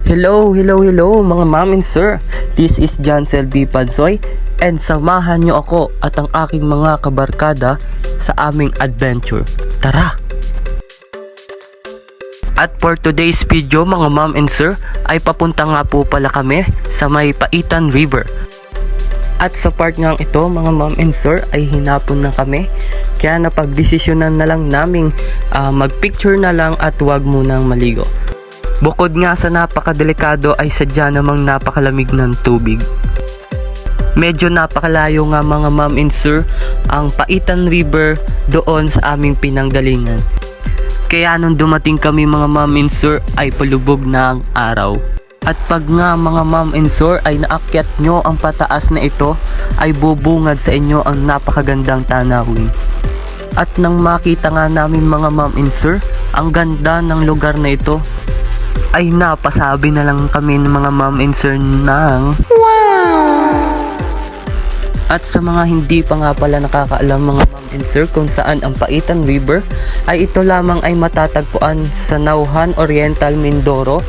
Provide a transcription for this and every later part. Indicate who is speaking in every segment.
Speaker 1: Hello mga ma'am and sir. This is Jancel B. Pansoy and samahan nyo ako at ang aking mga kabarkada sa aming adventure. Tara! At for today's video mga ma'am and sir ay papunta nga po pala kami sa may Paitan River. At sa part nga ito mga ma'am and sir ay hinapon na kami. Kaya napagdesisyonan na lang naming magpicture na lang at wag munang maligo. Bukod nga sa napakadelikado ay sadya namang napakalamig ng tubig. Medyo napakalayo nga mga ma'am and sir ang Paitan River doon sa aming pinanggalingan. Kaya nung dumating kami mga ma'am and sir ay palubog na ang araw. At pag nga mga ma'am and sir ay naakyat nyo ang pataas na ito ay bubungad sa inyo ang napakagandang tanawin. At nang makita nga namin mga ma'am and sir ang ganda ng lugar na ito ay napasabi na lang kami ng mga ma'am and sir ng wow! At sa mga hindi pa nga pala nakakaalam mga ma'am and sir kung saan ang Paitan River ay ito lamang ay matatagpuan sa Nauhan Oriental, Mindoro.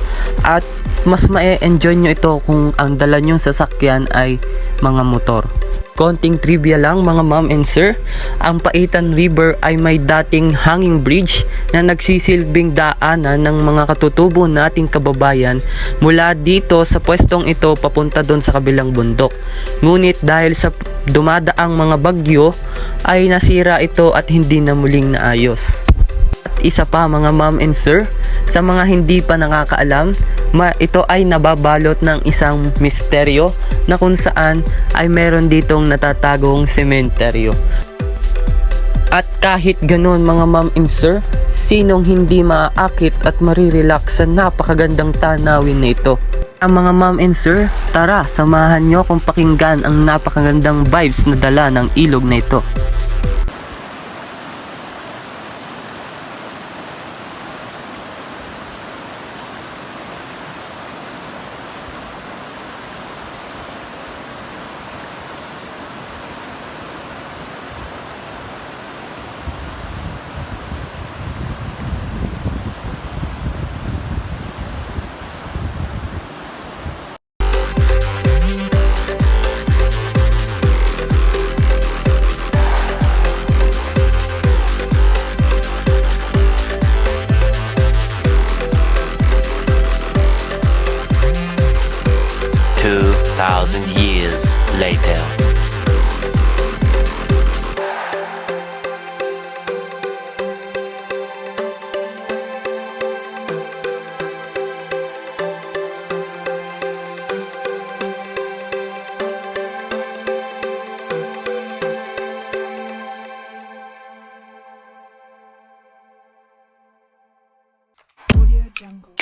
Speaker 1: At mas ma-enjoy nyo ito kung ang dala nyong sasakyan ay mga motor. Konting trivia lang mga ma'am and sir, ang Paitan River ay may dating hanging bridge na nagsisilbing daanan ng mga katutubo nating kababayan mula dito sa pwestong ito papunta doon sa kabilang bundok. Ngunit dahil sa dumadaang mga bagyo ay nasira ito at hindi na muling naayos. At isa pa mga ma'am and sir, sa mga hindi pa nakakaalam, ito ay nababalot ng isang misteryo na kung saan ay meron ditong natatagong sementeryo. At kahit ganoon mga ma'am and sir, sinong hindi maaakit at marirelax sa napakagandang tanawin na ito? Ang mga ma'am and sir, tara samahan nyo kung pakinggan ang napakagandang vibes na dala ng ilog na ito.
Speaker 2: Thousand years later.
Speaker 3: Audio Jungle.